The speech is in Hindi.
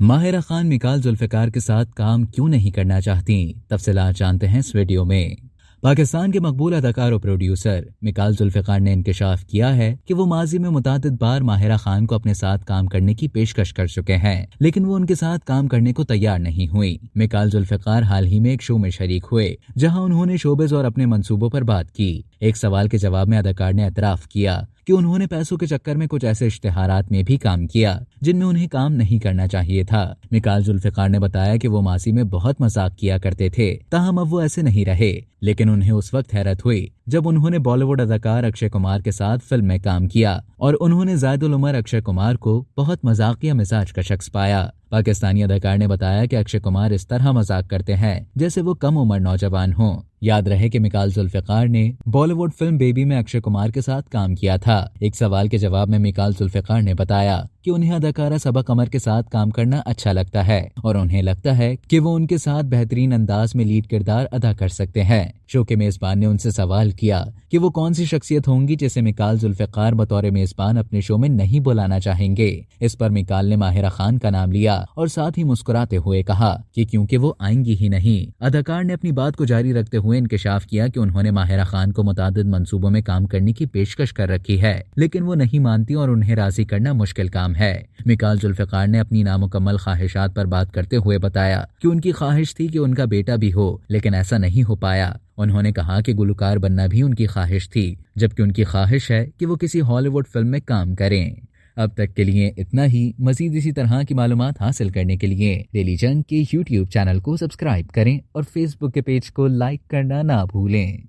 माहिरा खान मिकाल जुल्फ़िकार के साथ काम क्यों नहीं करना चाहती, तफसीलात जानते हैं इस वीडियो में। पाकिस्तान के मकबूल अदाकार और प्रोड्यूसर मिकाल जुल्फ़िकार ने इंकशाफ किया है कि वो माजी में मुतादिद बार माहिरा खान को अपने साथ काम करने की पेशकश कर चुके हैं, लेकिन वो उनके साथ काम करने को तैयार नहीं हुई। मिकाल जुल्फ़िकार हाल ही में एक शो में शरीक हुए, जहां उन्होंने शोबिज़ और अपने मंसूबों पर बात की। एक सवाल के जवाब में अदाकार ने एतराफ़ किया कि उन्होंने पैसों के चक्कर में कुछ ऐसे इश्तिहारात में भी काम किया जिनमें उन्हें काम नहीं करना चाहिए था। मिकाल जुल्फ़िकार ने बताया कि वो माजी में बहुत मजाक किया करते थे, ताहम अब वो ऐसे नहीं रहे, लेकिन उन्हें उस वक्त हैरत हुई जब उन्होंने बॉलीवुड अदाकार अक्षय कुमार के साथ फिल्म में काम किया और उन्होंने ज़ायदुल उमर अक्षय कुमार को बहुत मजाकिया मिजाज का शख्स पाया। पाकिस्तानी अदाकार ने बताया कि अक्षय कुमार इस तरह मजाक करते हैं जैसे वो कम उम्र नौजवान हों। याद रहे कि मिकाल जुल्फ़िकार ने बॉलीवुड फिल्म बेबी में अक्षय कुमार के साथ काम किया था। एक सवाल के जवाब में मिकाल जुल्फ़िकार ने बताया कि उन्हें अदाकारा सबा कमर के साथ काम करना अच्छा लगता है और उन्हें लगता है कि वो उनके साथ बेहतरीन अंदाज में लीड किरदार अदा कर सकते हैं। शो के मेजबान ने उनसे सवाल किया कि वो कौन सी शख्सियत होंगी जिसे मिकाल जुल्फ़िकार बतौर मेजबान अपने शो में नहीं बुलाना चाहेंगे। इस पर मिकाल ने माहिरा खान का नाम लिया और साथ ही मुस्कुराते हुए कहा कि क्योंकि वो आएंगी ही नहीं। अदाकार ने अपनी बात को जारी रखते हुए इंकशाफ किया कि उन्होंने माहिरा खान को मुतादिद मंसूबों में काम करने की पेशकश कर रखी है, लेकिन वो नहीं मानती और उन्हें राजी करना मुश्किल काम है। मिकाल जुल्फ़िकार ने अपनी नामुकम्मल ख्वाहिशात पर बात करते हुए बताया कि उनकी ख्वाहिश थी कि उनका बेटा भी हो, लेकिन ऐसा नहीं हो पाया। उन्होंने कहा कि गुलकार बनना भी उनकी ख्वाहिश थी, जबकि उनकी ख्वाहिश है कि वो किसी हॉलीवुड फिल्म में काम करें। अब तक के लिए इतना ही। मजीद इसी तरह की मालूमात हासिल करने के लिए डेली जंग के YouTube चैनल को सब्सक्राइब करें और Facebook के पेज को लाइक करना ना भूलें।